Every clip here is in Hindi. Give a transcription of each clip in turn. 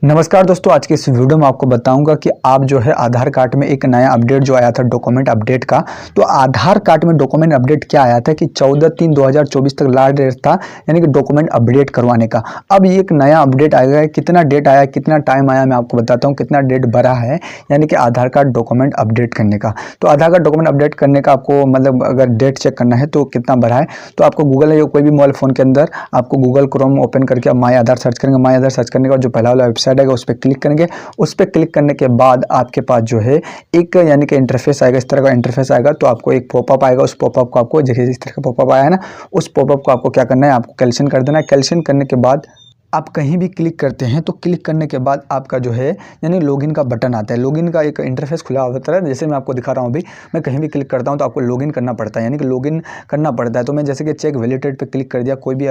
नमस्कार दोस्तों, आज के इस वीडियो में आपको बताऊंगा कि आप जो है आधार कार्ड में एक नया अपडेट जो आया था डॉक्यूमेंट अपडेट का। तो आधार कार्ड में डॉक्यूमेंट अपडेट क्या आया था कि 14/3/2024 तक लास्ट डेट था, यानी कि डॉक्यूमेंट अपडेट करवाने का। अब ये एक नया अपडेट आएगा है। कितना डेट आया, कितना टाइम आया, मैं आपको बताता हूँ। कितना डेट भरा है यानी कि आधार कार्ड डॉक्यूमेंट अपडेट करने का। तो आधार कार्ड डॉक्यूमेंट अपडेट करने का आपको मतलब अगर डेट चेक करना है तो कितना भरा है, तो आपको गूगल या कोई भी मोबाइल फ़ोन के अंदर आपको गूगल क्रोम ओपन करके माई आधार सर्च करेंगे। माई आधार सर्च करने के बाद जो पहला वाला वेबसाइट आएगा उस पर क्लिक करेंगे। उस पर क्लिक करने के बाद आपके पास जो है एक यानी कि इंटरफेस आएगा, इस तरह का इंटरफेस आएगा। तो आपको एक पॉपअप आएगा, उस पॉपअप को आपको जैसे इस तरह का पॉपअप आया है ना, उस पॉपअप को आपको क्या करना है, आपको कैंसिल कर देना है। कैंसिल करने के बाद आप कहीं भी क्लिक करते हैं तो क्लिक करने के बाद आपका जो है यानी लॉगिन का बटन आता है। लॉगिन का एक इंटरफेस खुला होता है, जैसे मैं आपको दिखा रहा हूँ। अभी मैं कहीं भी क्लिक करता हूँ तो आपको लॉगिन करना पड़ता है, यानी कि लॉगिन करना पड़ता है। तो मैं जैसे कि चेक वैलिडेटेड पे क्लिक कर दिया। कोई भी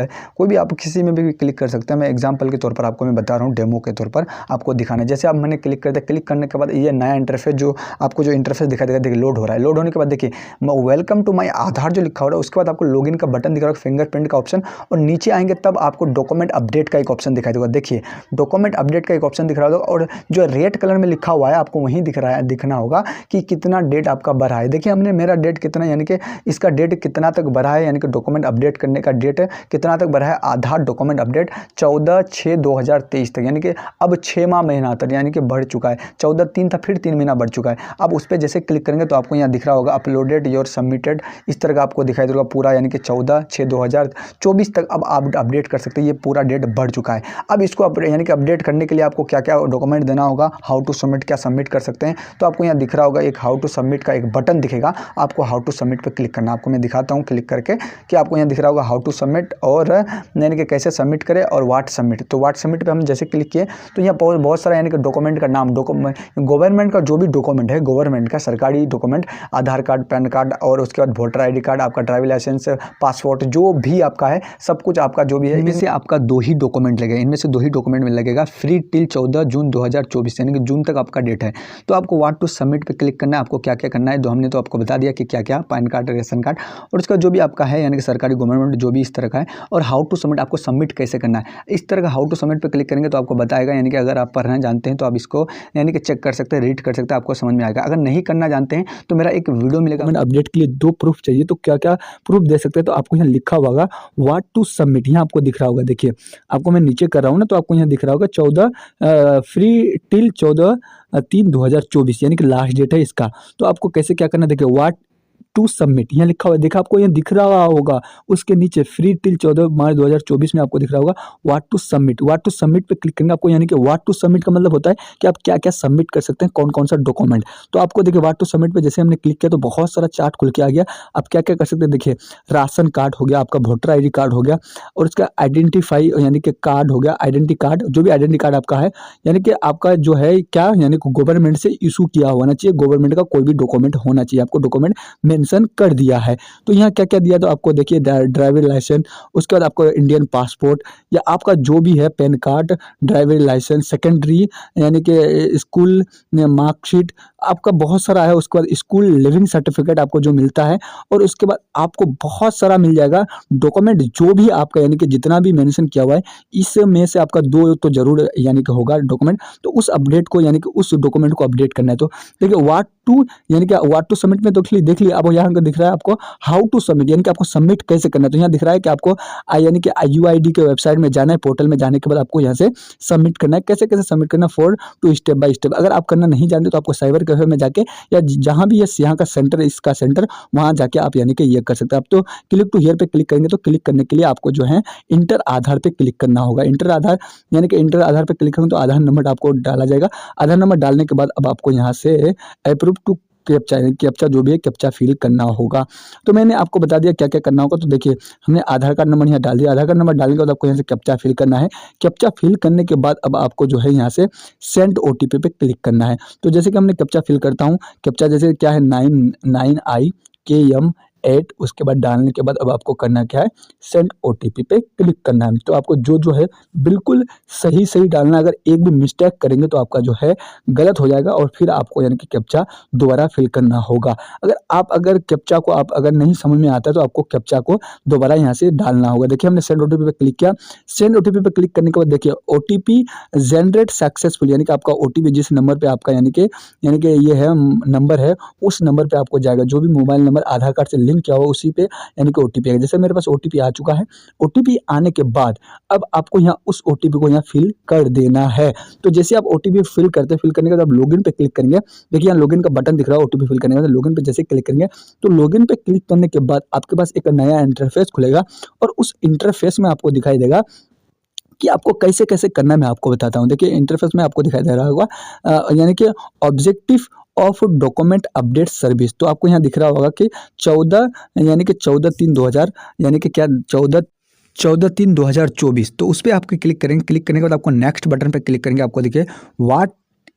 आप किसी में भी क्लिक कर सकते हैं। मैं एग्जाम्पल के तौर पर आपको मैं बता रहा हूँ, डेमो के तौर पर आपको दिखाना है। जैसे आप मैंने क्लिक कर दिया, क्लिक करने के बाद ये नया इंटरफेस जो आपको जो इंटरफेस दिखाई देगा, देखिए लोड हो रहा है। लोड होने के बाद देखिए वेलकम टू माई आधार जो लिखा हो रहा है, उसके बाद आपको लॉगिन का बटन दिख रहा है, फिंगरप्रिंट का ऑप्शन, और नीचे आएंगे तब आपको डॉक्यूमेंट अपडेट का एक ऑप्शन दिखाई देगा। देखिए डॉक्यूमेंट अपडेट का एक ऑप्शन दिख रहा होगा और जो रेड कलर में लिखा हुआ है आपको वहीं दिखना होगा कि कितना डेट आपका बढ़ा है। देखिए हमने मेरा डेट कितना, यानी कि इसका डेट कितना तक बढ़ा है, यानी कि डॉक्यूमेंट अपडेट करने का डेट कितना तक बढ़ा है। आधार डॉक्यूमेंट अपडेट 14/6/2023 तक, यानी कि अब 6 महीना तक यानी कि बढ़ चुका है। 14/3 था, फिर 3 महीना बढ़ चुका है। अब उस पर जैसे क्लिक करेंगे तो आपको यहाँ दिख रहा होगा अपलोडेड योर सबमिटेड, इस तरह का आपको दिखाई देगा पूरा, यानी कि 14/6/2024 तक अब आप अपडेट कर सकते हैं। ये पूरा डेट बढ़ चुका है। अब इसको यानी कि अपडेट करने के लिए आपको क्या क्या डॉक्यूमेंट देना होगा, हाउ टू सबमिट, क्या सबमिट कर सकते हैं। तो आपको यहाँ दिख रहा होगा एक हाउ टू सबमिट का एक बटन दिखेगा, आपको हाउ टू सबमिट पे क्लिक करना है। आपको मैं दिखाता हूँ क्लिक करके कि आपको यहाँ दिख रहा होगा हाउ टू सबमिट, और यानी कि कैसे सबमिट करें और व्हाट सबमिट। तो व्हाट सबमिट पे हम जैसे क्लिक किए तो यहाँ बहुत सारा यानी कि डॉक्यूमेंट का नाम, गवर्नमेंट का जो भी डॉक्यूमेंट है, गवर्नमेंट का सरकारी डॉक्यूमेंट, आधार कार्ड, पैन कार्ड, और उसके बाद वोटर ID कार्ड, आपका ड्राइविंग लाइसेंस, पासपोर्ट, जो भी आपका है सब कुछ आपका जो भी है। इनमें से आपका 2 ही डॉक्यूमेंट लगेगा, इनमें से 2 ही डॉक्यूमेंट में लगेगा। फ्री टिल 14 जून 2024, यानी कि जून तक आपका डेट है। तो आपको व्हाट टू सबमिट पे क्लिक करना है। आपको क्या क्या करना है, तो हमने तो आपको बता दिया कि क्या क्या, पैन कार्ड, रेशन कार्ड, और उसका जो भी आपका है यानी कि सरकारी गवर्नमेंट जो भी इस तरह का है। और हाउ टू सबमिट, आपको सबमिट कैसे करना है, इस तरह का हाउ टू सबमिट पे क्लिक करेंगे तो आपको बताएगा। यानी कि अगर आप पढ़ना जानते हैं तो आप इसको यानी कि चेक कर सकते हैं, रीड कर सकते हैं, आपको समझ में आएगा। अगर नहीं करना जानते हैं तो मेरा एक वीडियो मिलेगा। अपडेट के लिए 2 प्रूफ चाहिए, तो क्या क्या प्रूफ दे सकते हैं, तो आपको यहाँ लिखा होगा व्हाट टू सबमिट, यहाँ आपको दिख रहा होगा। देखिए आपको मैं नीचे कर रहा हूँ ना, तो आपको यहाँ दिख रहा होगा 14 फ्री टिल 14/3/2024, यानी कि लास्ट डेट है इसका। तो आपको कैसे क्या करना है, देखिए व्हाट टू सबमिट यहाँ लिखा हुआ है, देखा आपको यहाँ दिख रहा होगा। उसके नीचे फ्री टिल 14 मार्च 2024 में आपको दिख रहा होगा what to submit. What to submit पे क्लिक करेंगे आपको, यानी कि व्हाट टू सबमिट का मतलब होता है कि आप क्या क्या सबमिट कर सकते हैं, कौन कौन सा डॉक्यूमेंट। तो आपको देखिए व्हाट टू सबमिट पे जैसे हमने क्लिक किया तो बहुत सारा चार्ट खुल के आ गया। आप क्या क्या कर सकते हैं, देखिए राशन कार्ड हो गया, आपका वोटर ID कार्ड हो गया, और उसका आइडेंटिफाई यानी कि कार्ड हो गया, आइडेंटिटी कार्ड, जो भी आइडेंटिटी कार्ड आपका है, यानी कि आपका जो है क्या, यानी कि गवर्नमेंट से इशू किया होना चाहिए, गवर्नमेंट का कोई भी डॉक्यूमेंट होना चाहिए। आपको डॉक्यूमेंट मेंशन कर दिया है। तो यहाँ क्या क्या दिया, तो आपको देखिए ड्राइविंग लाइसेंस, उसके बाद आपको इंडियन पासपोर्ट, या आपका जो भी है PAN card, driving licence, secondary यानी कि स्कूल मार्कशीट, आपका बहुत सारा है। उसके बाद स्कूल लिविंग सर्टिफिकेट आपको जो मिलता है, और उसके बाद आपको बहुत सारा मिल जाएगा डॉक्यूमेंट, जो भी आपका यानी कि जितना भी मेंशन किया हुआ है, इसमें से आपका 2 तो जरूर यानी कि होगा डॉक्यूमेंट। तो उस अपडेट को यानी कि उस डॉक्यूमेंट को अपडेट करना है। तो देखिए व्हाट टू यानी कि व्हाट टू सबमिट में तो देख लिया। अब यहाँ दिख रहा है आपको हाउ टू सबमिट, यानी कि आपको सबमिट कैसे करना है। तो यहाँ दिख रहा है कि आपको यानी कि UID के वेबसाइट में जाना है, पोर्टल में जाने के बाद आपको यहाँ से सबमिट करना है। कैसे कैसे सबमिट करना, 4 टू स्टेप बाय स्टेप। अगर आप करना नहीं जानते तो आपको साइबर कैफे में जाके, या जहाँ भी यहाँ का सेंटर, इसका सेंटर, वहाँ जाके आप यानी कि ये कर सकते हैं। आप तो क्लिक टू हियर पे क्लिक करेंगे, तो क्लिक करने के लिए आपको जो है इंटर आधार पे क्लिक करना होगा। इंटर आधार यानी कि इंटर आधार पे क्लिक करेंगे तो आधार नंबर आपको डाला जाएगा। आधार नंबर डालने के बाद अब आपको यहाँ से अप्रूव टू कैप्चा जो भी है कैप्चा फिल करना होगा। तो मैंने आपको बता दिया क्या क्या करना होगा। तो देखिए हमने आधार कार्ड नंबर यहाँ डाल दिया। आधार कार्ड नंबर डालने के बाद आपको यहाँ से कैप्चा फिल करना है। कैप्चा फिल करने के बाद अब आपको जो है यहाँ से सेंड OTP पे क्लिक करना है। तो जैसे कि हमने कैप्चा फिल करता हूँ, कैप्चा जैसे क्या है 99IKM 8 उसके बाद डालने के बाद अब आपको करना क्या है, सेंड ओटीपी पे क्लिक करना है। तो आपको जो है बिल्कुल सही डालना है। अगर एक भी मिस्टेक करेंगे तो आपका जो है गलत हो जाएगा और फिर आपको यानी कि कैप्चा दोबारा फिल करना होगा। अगर कैप्चा को आप अगर नहीं समझ में आता है तो आपको कैप्चा को दोबारा यहाँ से डालना होगा। देखिए हमने सेंड ओटीपी पे क्लिक किया। सेंड ओटीपी पे क्लिक करने के बाद देखिए ओटीपी जनरेट सक्सेसफुल, यानी कि आपका ओटीपी जिस नंबर पे आपका यानी कि ये है नंबर है, उस नंबर पे आपको जाएगा। जो भी मोबाइल नंबर आधार कार्ड से लिंक किया हो उसी पे यानी कि ओटीपी आएगा। जैसे मेरे पास ओटीपी आ चुका है। ओटीपी आने के बाद अब आपको यहाँ उस ओटीपी को यहाँ फिल कर देना है। तो जैसे आप ओटीपी फिल करने के बाद आप लॉगिन पे क्लिक करेंगे। देखिए यहाँ लॉगिन का बटन दिख रहा है। ओटीपी फिल करने के बाद लॉगिन पे जैसे क्लिक करेंगे तो लॉगिन पे क्लिक करने के बाद आपके पास एक नया इंटरफेस खुलेगा और उस इंटरफेस में आपको दिखाई देगा कि आपको कैसे करना है। मैं आपको बताता हूँ। देखिए इंटरफेस में आपको दिखाई दे रहा होगा यानी कि objective of document update service. तो आपको यहाँ दिख रहा होगा कि 14/3/2000 यानी कि क्या 14/3/2024। तो उस पर आपको क्लिक करेंगे। क्लिक करने के बाद आपको नेक्स्ट बटन पर क्लिक करेंगे। आपको देखिए व्हाट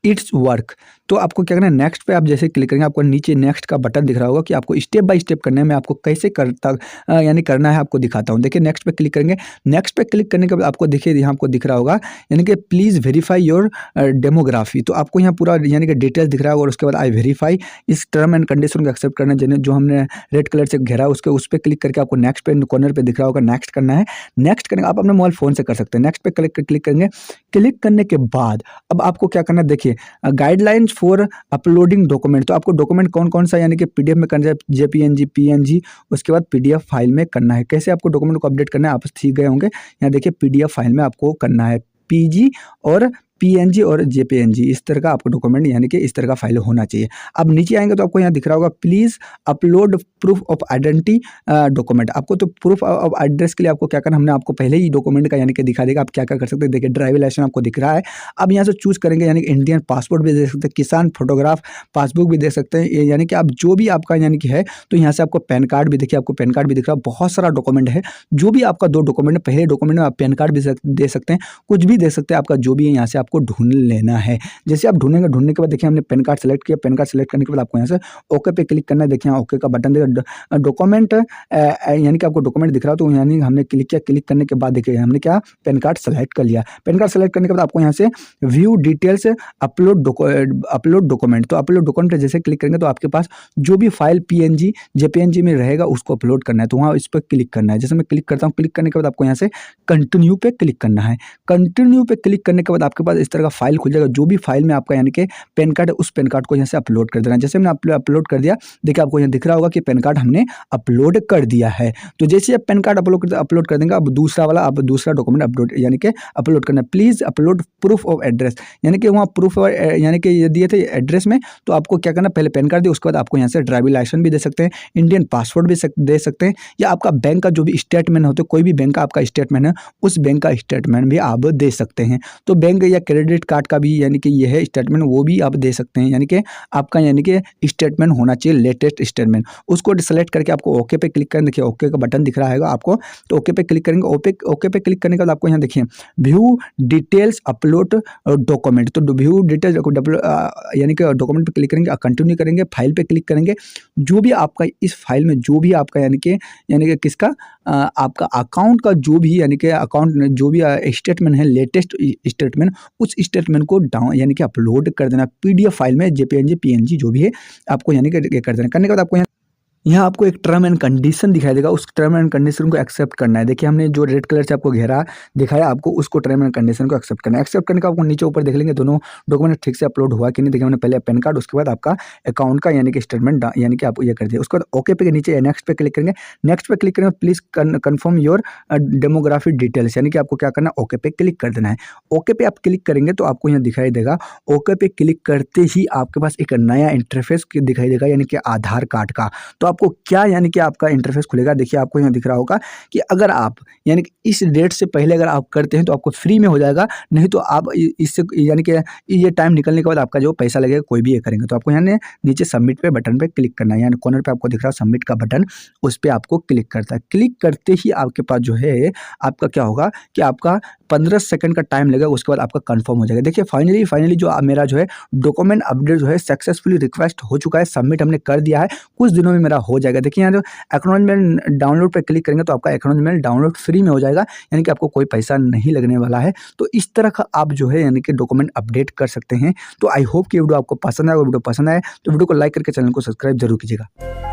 इट्स वर्क। तो आपको क्या करना है, नेक्स्ट पे आप जैसे क्लिक करेंगे आपको नीचे नेक्स्ट का बटन दिख रहा होगा कि आपको स्टेप बाय स्टेप करना है। मैं आपको कैसे यानी करना है आपको दिखाता हूँ। देखिए नेक्स्ट पे क्लिक करेंगे। नेक्स्ट पे क्लिक करने के बाद आपको देखिए यहाँ आपको दिख रहा होगा यानी कि प्लीज़ वेरीफाई योर डेमोग्राफी। तो आपको यहाँ पूरा यानी कि डिटेल्स दिख रहा होगा और उसके बाद आई वेरीफाई इस टर्म एंड कंडीशन को एक्सेप्ट करना है। जो हमने रेड कलर से घेरा उसके उस पर क्लिक करके आपको नेक्स्ट पे कॉर्नर पे दिख रहा होगा नेक्स्ट करना है। नेक्स्ट करने आप अपने मोबाइल फ़ोन से कर सकते हैं। नेक्स्ट पे क्लिक करेंगे। क्लिक करने के बाद अब आपको क्या करना है, देखिए गाइडलाइंस फॉर अपलोडिंग डॉक्यूमेंट। तो आपको डॉक्यूमेंट कौन सा यानी कि पीडीएफ में करना है, जेपीएनजी, पीएनजी, उसके बाद पीडीएफ फाइल में करना है। कैसे आपको डॉक्यूमेंट को अपडेट करना है आप सीख गए होंगे। यहाँ देखिए पीडीएफ फाइल में आपको करना है, पीजी और पीएनजी और जेपीएनजी इस तरह का आपको डॉक्यूमेंट यानी कि इस तरह का फाइल होना चाहिए। अब नीचे आएंगे तो आपको यहाँ दिख रहा होगा please upload proof of identity document. आपको तो प्रूफ ऑफ एड्रेस के लिए आपको क्या करना, हमने आपको पहले ही डॉक्यूमेंट का यानी कि दिखा देगा आप क्या कर सकते हैं। देखिए ड्राइविंग लाइसेंस आपको दिख रहा है। अब यहाँ से चूज़ करेंगे यानी कि इंडियन पासपोर्ट भी दे सकते हैं, किसान फोटोग्राफ पासबुक भी दे सकते हैं। यानी कि आप जो भी आपका यानी कि है, तो यहाँ से आपको पैन कार्ड भी देखिए, आपको पैन कार्ड भी दिख रहा है। बहुत सारा डॉक्यूमेंट है। जो भी आपका 2 डॉक्यूमेंट है, पहले डॉक्यूमेंट में आप पैन कार्ड भी दे सकते हैं, कुछ भी दे सकते हैं। आपका जो भी है यहाँ से आपको ढूंढ लेना है। जैसे आप ढूंढने के बाद देखिए हमने पैन कार्ड सेलेक्ट किया। पैन कार्ड सेलेक्ट करने के बाद आपको यहाँ से ओके पे क्लिक करना है। देखिए ओके का बटन देगा। डॉक्यूमेंट यानी कि आपको डॉक्यूमेंट दिख रहा हो तो यानी हमने क्लिक किया। क्लिक करने के बाद देखिए हमने क्या पैन कार्ड सेलेक्ट कर लिया। पैन कार्ड सेलेक्ट करने के बाद आपको यहाँ से व्यू डिटेल्स अपलोड डॉक्यूमेंट। तो अपलोड डॉक्यूमेंट जैसे क्लिक करेंगे तो आपके पास जो भी फाइल पीएनजी जेपीएनजी में रहेगा उसको अपलोड करना है। तो वहाँ इस पर क्लिक करना है। जैसे मैं क्लिक करता हूँ, क्लिक करने के बाद आपको यहाँ से कंटिन्यू पे क्लिक करना है। कंटिन्यू पे क्लिक करने के बाद आपके पास इस तरह का फाइल खुल जाएगा। जो भी फाइल में आपका यानी कि पैन कार्ड है उस पैन कार्ड को यहाँ से अपलोड कर देना है। जैसे मैंने अपलोड कर दिया, देखिए आपको यहाँ दिख रहा होगा कि पैन कार्ड हमने अपलोड कर दिया है। तो जैसे आप पैन कार्ड अपलोड कर देंगे, अब दूसरा डॉक्यूमेंट अपलोड यानी कि अपलोड करना है। Please upload proof of address, यानी कि वहाँ प्रूफ यानी कि ये दिए थे एड्रेस में। तो आपको क्या करना, पहले पैन कार्ड दिए, उसके बाद आपको यहाँ से ड्राइविंग लाइसेंस भी दे सकते हैं, इंडियन पासपोर्ट भी दे सकते हैं, या आपका बैंक का जो भी स्टेटमेंट होते, कोई भी बैंक का आपका स्टेटमेंट है उस बैंक का स्टेटमेंट भी आप दे सकते हैं। तो बैंक या क्रेडिट कार्ड का भी यानी कि ये है स्टेटमेंट, वो भी आप दे सकते हैं। यानी कि आपका यानी कि स्टेटमेंट होना चाहिए, लेटेस्ट स्टेटमेंट। उसको सेलेक्ट करके आपको ओके पे क्लिक करें। देखिए ओके का बटन दिख रहा है आपको, तो ओके पे क्लिक करेंगे। ओके पे क्लिक करने के बाद आपको यहाँ देखिए व्यू डिटेल्स अपलोड डॉक्यूमेंट। तो व्यू डिटेल्स यानी कि डॉक्यूमेंट पे क्लिक करेंगे, कंटिन्यू करेंगे, फाइल पे क्लिक करेंगे। जो भी आपका इस फाइल में जो भी आपका यानी कि किसका आपका अकाउंट का जो भी यानी कि अकाउंट जो भी स्टेटमेंट है, लेटेस्ट स्टेटमेंट, उस स्टेटमेंट को डाउन यानी कि अपलोड कर देना पीडीएफ फाइल में, जेपीएनजी पीएनजी जो भी है आपको यानी कि कर देना। करने के बाद आपको यहाँ आपको एक टर्म एंड कंडीशन दिखाई देगा, उस टर्म एंड कंडीशन को एक्सेप्ट करना है। देखिए हमने जो रेड कलर से आपको घेरा दिखाया, आपको उसको टर्म एंड कंडीशन को एक्सेप्ट करना है। एक्सेप्ट करने का आपको नीचे ऊपर देख लेंगे दोनों डॉक्यूमेंट ठीक से अपलोड हुआ कि नहीं। देखिए हमने पहले पैन कार्ड, उसके बाद आपका अकाउंट का यानी कि स्टेटमेंट यानी कि आप ये कर दिया। उसके बाद ओके पे नीचे नेक्स्ट पे क्लिक करेंगे। नेक्स्ट पे क्लिक करेंगे, please confirm your demography details, यानी कि आपको क्या करना है, ओके पे क्लिक कर देना है। ओके पे आप क्लिक करेंगे तो आपको यहाँ दिखाई देगा, ओके पे क्लिक करते ही आपके पास एक नया इंटरफेस दिखाई देगा यानी कि आधार कार्ड का। तो आपको क्या यानी कि आपका इंटरफेस खुलेगा। देखिए आपको यहाँ दिख रहा होगा कि अगर आप यानी कि इस डेट से पहले अगर आप करते हैं तो आपको फ्री में हो जाएगा, नहीं तो आप इससे यानी कि ये टाइम निकलने के बाद आपका जो पैसा लगेगा कोई भी ये करेंगे। तो आपको यहाँ नीचे सबमिट पे बटन पे क्लिक करना है, यानी कॉर्नर पे आपको दिख रहा है सबमिट का बटन, उस पर आपको क्लिक करता है। क्लिक करते ही आपके पास जो है आपका क्या होगा कि आपका 15 सेकंड का टाइम लगेगा, उसके बाद आपका कंफर्म हो जाएगा। देखिए फाइनली जो मेरा जो है डॉक्यूमेंट अपडेट जो है सक्सेसफुली रिक्वेस्ट हो चुका है, सबमिट हमने कर दिया है, कुछ दिनों में मेरा हो जाएगा। देखिए यहाँ जो एक्नॉलेजमेंट डाउनलोड पे क्लिक करेंगे तो आपका एक्नॉलेजमेंट डाउनलोड फ्री में हो जाएगा, यानी कि आपको कोई पैसा नहीं लगने वाला है। तो इस तरह का आप जो है यानी कि डॉक्यूमेंट अपडेट कर सकते हैं। तो आई होप कि वीडियो आपको पसंद आए। वीडियो पसंद आए तो वीडियो को लाइक करके चैनल को सब्सक्राइब जरूर कीजिएगा।